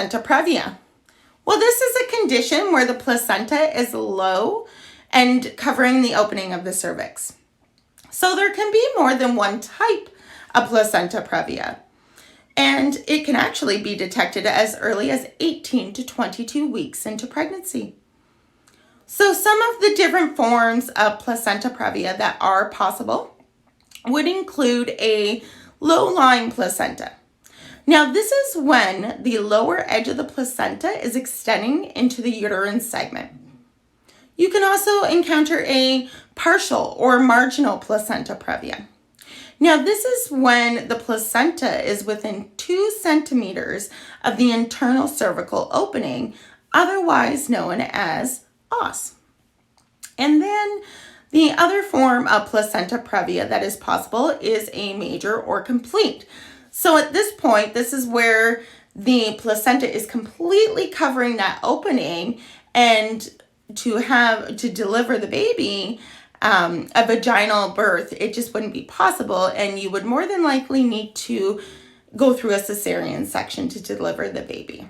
placenta previa? Well, this is a condition where the placenta is low and covering the opening of the cervix. So there can be more than one type of placenta previa, and it can actually be detected as early as 18 to 22 weeks into pregnancy. So some of the different forms of placenta previa that are possible would include a low-lying placenta. Now, this is when the lower edge of the placenta is extending into the uterine segment. You can also encounter a partial or marginal placenta previa. Now, this is when the placenta is within 2 centimeters of the internal cervical opening, otherwise known as os. And then the other form of placenta previa that is possible is a major or complete. So at this point, this is where the placenta is completely covering that opening, and to deliver the baby, a vaginal birth, it just wouldn't be possible, and you would more than likely need to go through a cesarean section to deliver the baby.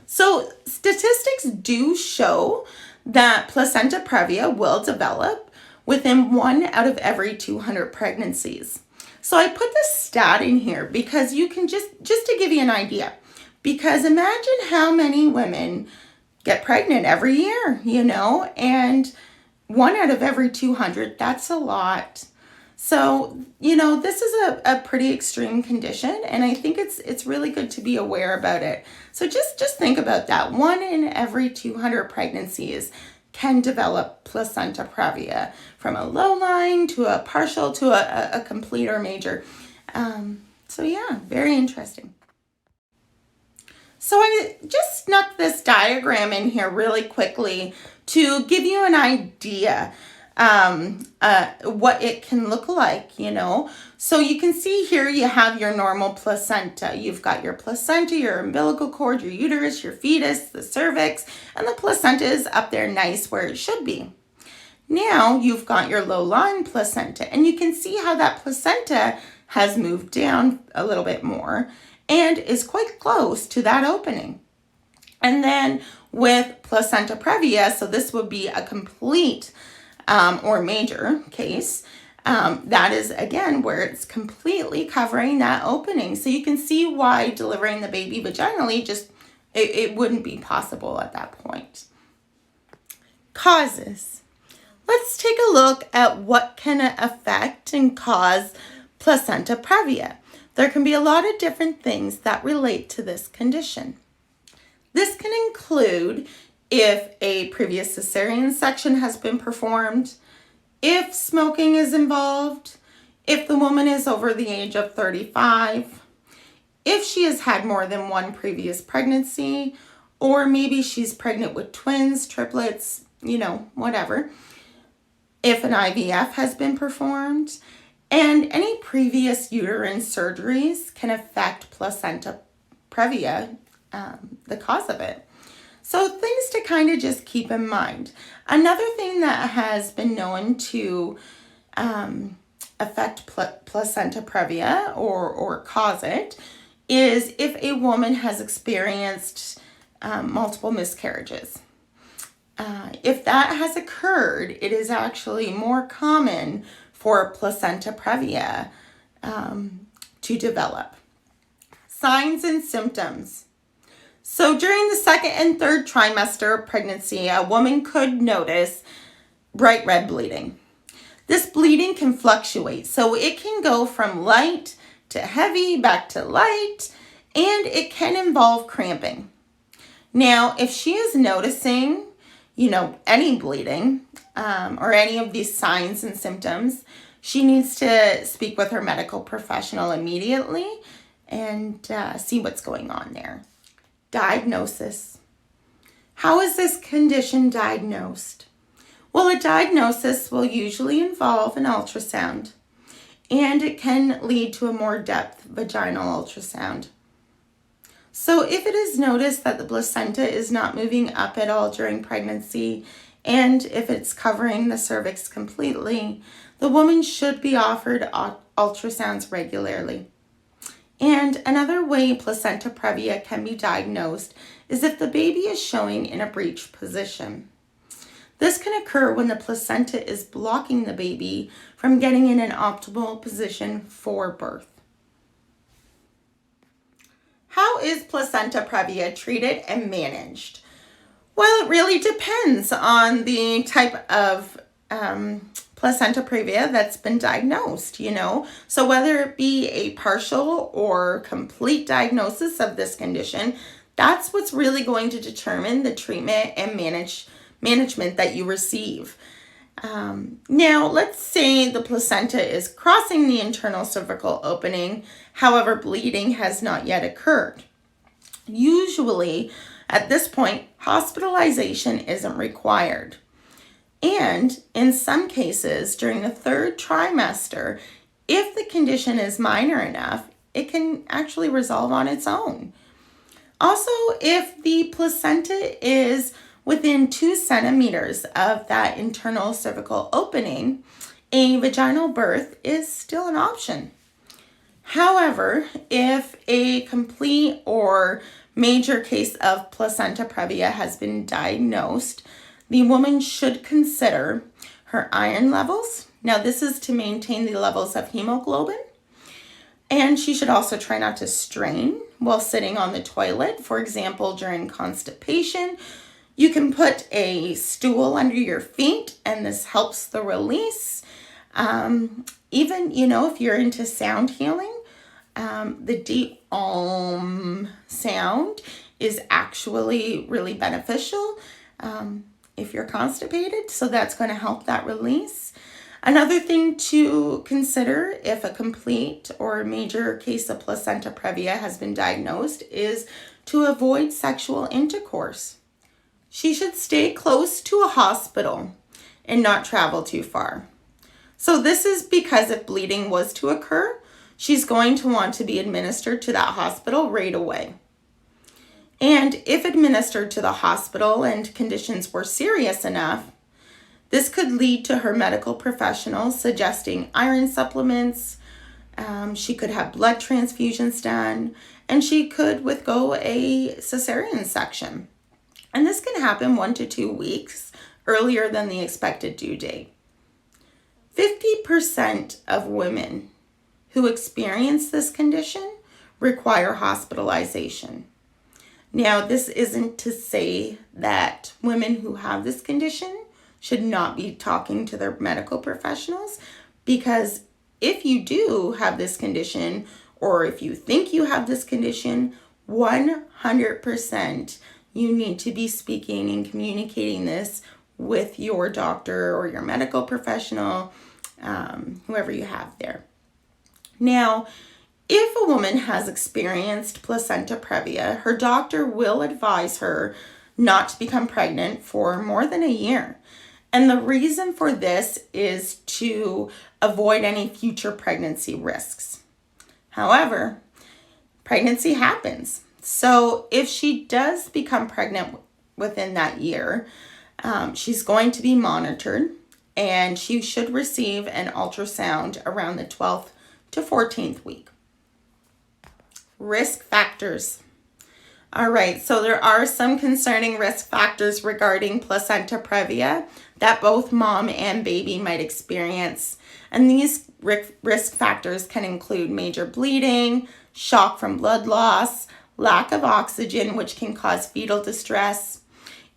So statistics do show that placenta previa will develop within 1 out of every 200 pregnancies. So I put this stat in here because you can just to give you an idea, because imagine how many women get pregnant every year, and 1 out of every 200, that's a lot. So, this is a pretty extreme condition, and I think it's really good to be aware about it. So just think about that. 1 in every 200 pregnancies can develop placenta previa, from a low line to a partial to a complete or major. So yeah, very interesting. So I just snuck this diagram in here really quickly to give you an idea what it can look like, So you can see here you have your normal placenta. You've got your placenta, your umbilical cord, your uterus, your fetus, the cervix, and the placenta is up there nice where it should be. Now you've got your low-lying placenta, and you can see how that placenta has moved down a little bit more and is quite close to that opening. And then with placenta previa, so this would be a complete or major case, that is again where it's completely covering that opening. So you can see why delivering the baby vaginally it wouldn't be possible at that point. Causes. Let's take a look at what can affect and cause placenta previa. There can be a lot of different things that relate to this condition. This can include if a previous cesarean section has been performed, if smoking is involved, if the woman is over the age of 35, if she has had more than 1 previous pregnancy, or maybe she's pregnant with twins, triplets, whatever. If an IVF has been performed, and any previous uterine surgeries can affect placenta previa, the cause of it. So things to kind of just keep in mind. Another thing that has been known to affect placenta previa or cause it is if a woman has experienced multiple miscarriages. If that has occurred, it is actually more common for placenta previa to develop. Signs and symptoms. So during the 2nd and 3rd trimester of pregnancy, a woman could notice bright red bleeding. This bleeding can fluctuate, so it can go from light to heavy, back to light, and it can involve cramping. Now, if she is noticing, any bleeding or any of these signs and symptoms, she needs to speak with her medical professional immediately and see what's going on there. Diagnosis. How is this condition diagnosed? Well, a diagnosis will usually involve an ultrasound, and it can lead to a more depth vaginal ultrasound. So if it is noticed that the placenta is not moving up at all during pregnancy, and if it's covering the cervix completely, the woman should be offered ultrasounds regularly. And another way placenta previa can be diagnosed is if the baby is showing in a breech position. This can occur when the placenta is blocking the baby from getting in an optimal position for birth. How is placenta previa treated and managed? Well, it really depends on the type of placenta previa that's been diagnosed, So whether it be a partial or complete diagnosis of this condition, that's what's really going to determine the treatment and management that you receive. Now, let's say the placenta is crossing the internal cervical opening, however, bleeding has not yet occurred. Usually, at this point, hospitalization isn't required. And in some cases, during the 3rd trimester, if the condition is minor enough, it can actually resolve on its own. Also, if the placenta is within 2 centimeters of that internal cervical opening, a vaginal birth is still an option. However, if a complete or major case of placenta previa has been diagnosed, the woman should consider her iron levels. Now, this is to maintain the levels of hemoglobin. And she should also try not to strain while sitting on the toilet. For example, during constipation, you can put a stool under your feet, and this helps the release. Even, if you're into sound healing, the deep sound is actually really beneficial if you're constipated, so that's going to help that release. Another thing to consider if a complete or major case of placenta previa has been diagnosed is to avoid sexual intercourse. She should stay close to a hospital and not travel too far. So this is because if bleeding was to occur, she's going to want to be administered to that hospital right away. And if administered to the hospital and conditions were serious enough, this could lead to her medical professionals suggesting iron supplements. She could have blood transfusions done, and she could undergo a cesarean section. And this can happen 1 to 2 weeks earlier than the expected due date. 50% of women who experience this condition require hospitalization. Now, this isn't to say that women who have this condition should not be talking to their medical professionals, because if you do have this condition, or if you think you have this condition, 100% you need to be speaking and communicating this with your doctor or your medical professional, whoever you have there. Now, if a woman has experienced placenta previa, her doctor will advise her not to become pregnant for more than a year. And the reason for this is to avoid any future pregnancy risks. However, pregnancy happens. So if she does become pregnant within that year, she's going to be monitored, and she should receive an ultrasound around the 12th to 14th week. Risk factors. All right, so there are some concerning risk factors regarding placenta previa that both mom and baby might experience. And these risk factors can include major bleeding, shock from blood loss, lack of oxygen, which can cause fetal distress.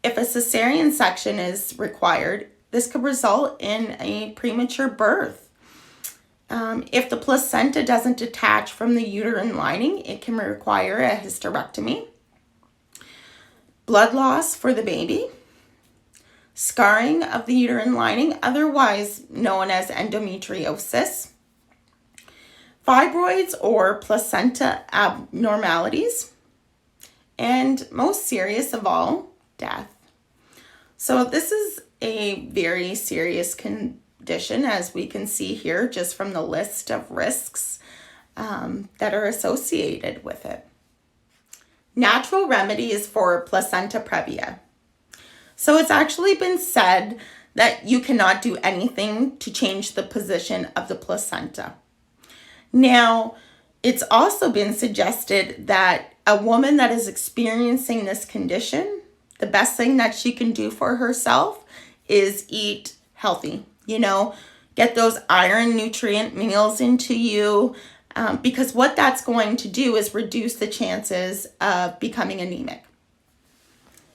If a cesarean section is required, this could result in a premature birth. If the placenta doesn't detach from the uterine lining, it can require a hysterectomy. Blood loss for the baby. Scarring of the uterine lining, otherwise known as endometriosis. Fibroids or placenta abnormalities. And most serious of all, death. So this is a very serious condition, as we can see here just from the list of risks that are associated with it. Natural remedies for placenta previa. So it's actually been said that you cannot do anything to change the position of the placenta. Now, It's also been suggested that a woman that is experiencing this condition, the best thing that she can do for herself is eat healthy. Get those iron nutrient meals into you, because what that's going to do is reduce the chances of becoming anemic.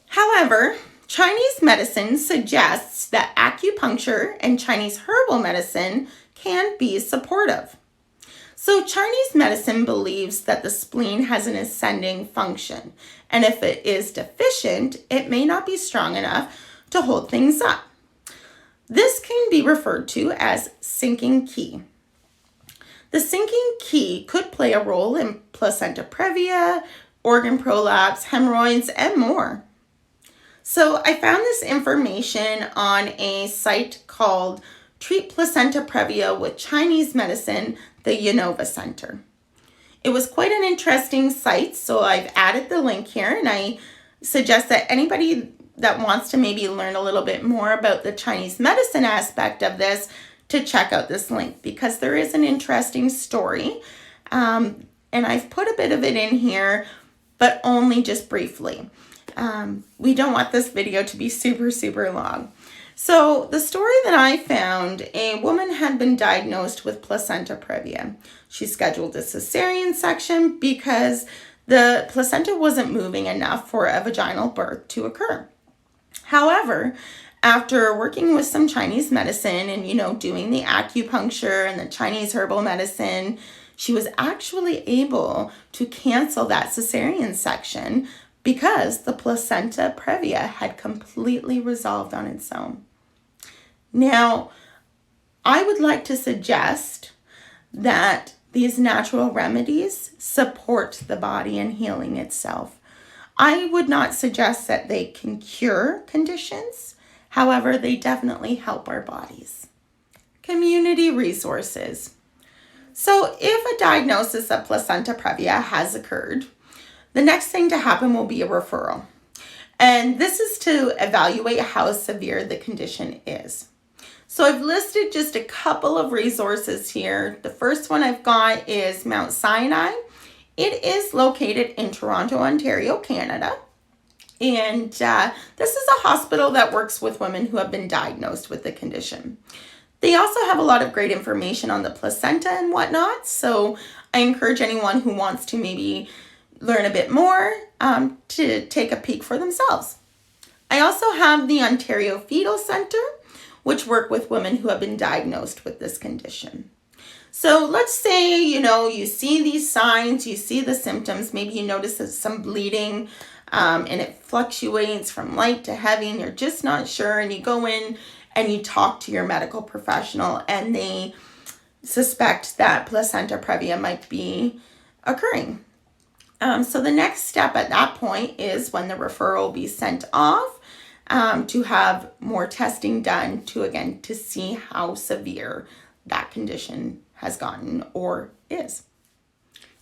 However, Chinese medicine suggests that acupuncture and Chinese herbal medicine can be supportive. So Chinese medicine believes that the spleen has an ascending function, and if it is deficient, it may not be strong enough to hold things up. This can be referred to as sinking qi. The sinking qi could play a role in placenta previa, organ prolapse, hemorrhoids, and more. So I found this information on a site called Treat Placenta Previa with Chinese Medicine, the Unova Center. It was quite an interesting site, so I've added the link here, and I suggest that anybody that wants to maybe learn a little bit more about the Chinese medicine aspect of this to check out this link, because there is an interesting story, and I've put a bit of it in here, but only just briefly. We don't want this video to be super long. So the story that I found, a woman had been diagnosed with placenta previa. She scheduled a cesarean section because the placenta wasn't moving enough for a vaginal birth to occur. However, after working with some Chinese medicine and, doing the acupuncture and the Chinese herbal medicine, she was actually able to cancel that cesarean section because the placenta previa had completely resolved on its own. Now, I would like to suggest that these natural remedies support the body in healing itself. I would not suggest that they can cure conditions. However, they definitely help our bodies. Community resources. So if a diagnosis of placenta previa has occurred, the next thing to happen will be a referral. And this is to evaluate how severe the condition is. So I've listed just a couple of resources here. The first one I've got is Mount Sinai. It is located in Toronto, Ontario, Canada. And this is a hospital that works with women who have been diagnosed with the condition. They also have a lot of great information on the placenta and whatnot. So I encourage anyone who wants to maybe learn a bit more to take a peek for themselves. I also have the Ontario Fetal Center, which work with women who have been diagnosed with this condition. So let's say, you see these signs, you see the symptoms, maybe you notice some bleeding, and it fluctuates from light to heavy, and you're just not sure, and you go in and you talk to your medical professional, and they suspect that placenta previa might be occurring. So the next step at that point is when the referral will be sent off to have more testing done to see how severe that condition has gotten or is.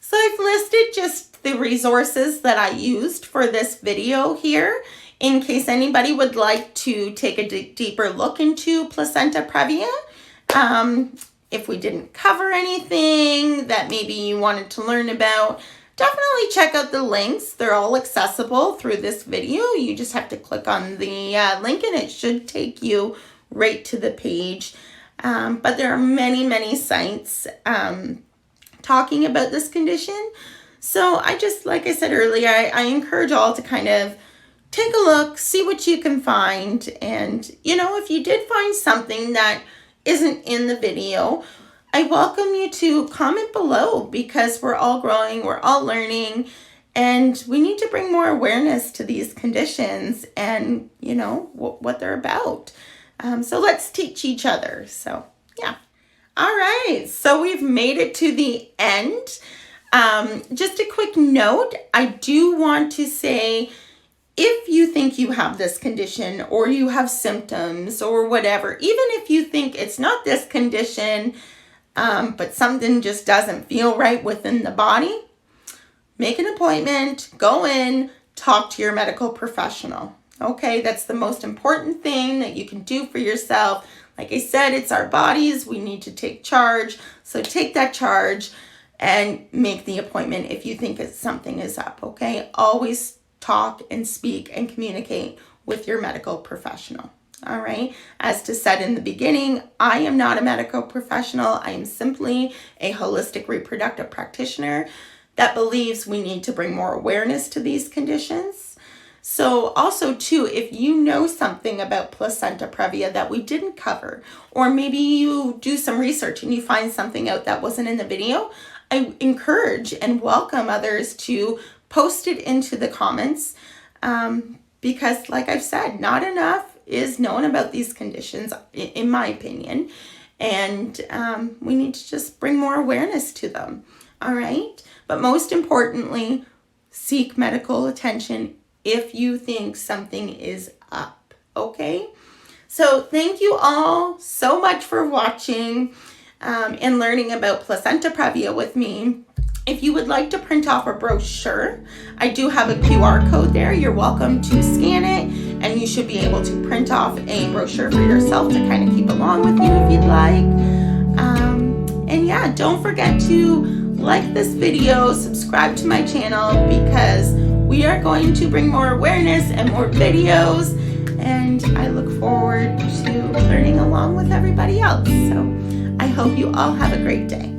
So I've listed just the resources that I used for this video here in case anybody would like to take a deeper look into placenta previa. If we didn't cover anything that maybe you wanted to learn about, definitely check out the links. They're all accessible through this video. You just have to click on the link and it should take you right to the page. But there are many sites talking about this condition. So I just, like I said earlier, I encourage all to kind of take a look, see what you can find. And, if you did find something that isn't in the video, I welcome you to comment below, because we're all growing, we're all learning, and we need to bring more awareness to these conditions and, what they're about. So let's teach each other. So, yeah. All right. So we've made it to the end. Just a quick note. I do want to say, if you think you have this condition or you have symptoms or whatever, even if you think it's not this condition, but something just doesn't feel right within the body, make an appointment, go in, talk to your medical professional. Okay, that's the most important thing that you can do for yourself. Like I said, it's our bodies. We need to take charge. So take that charge and make the appointment if you think something is up, okay? Always talk and speak and communicate with your medical professional. All right. As to said in the beginning, I am not a medical professional. I am simply a holistic reproductive practitioner that believes we need to bring more awareness to these conditions. So also too, if you know something about placenta previa that we didn't cover, or maybe you do some research and you find something out that wasn't in the video, I encourage and welcome others to post it into the comments because like I've said, not enough is known about these conditions, in my opinion, and we need to just bring more awareness to them. All right. But most importantly, seek medical attention if you think something is up. Okay. So thank you all so much for watching and learning about placenta previa with me. If you would like to print off a brochure, I do have a QR code there. You're welcome to scan it, and you should be able to print off a brochure for yourself to kind of keep along with you if you'd like. And yeah, don't forget to like this video, subscribe to my channel, because we are going to bring more awareness and more videos, and I look forward to learning along with everybody else. So I hope you all have a great day.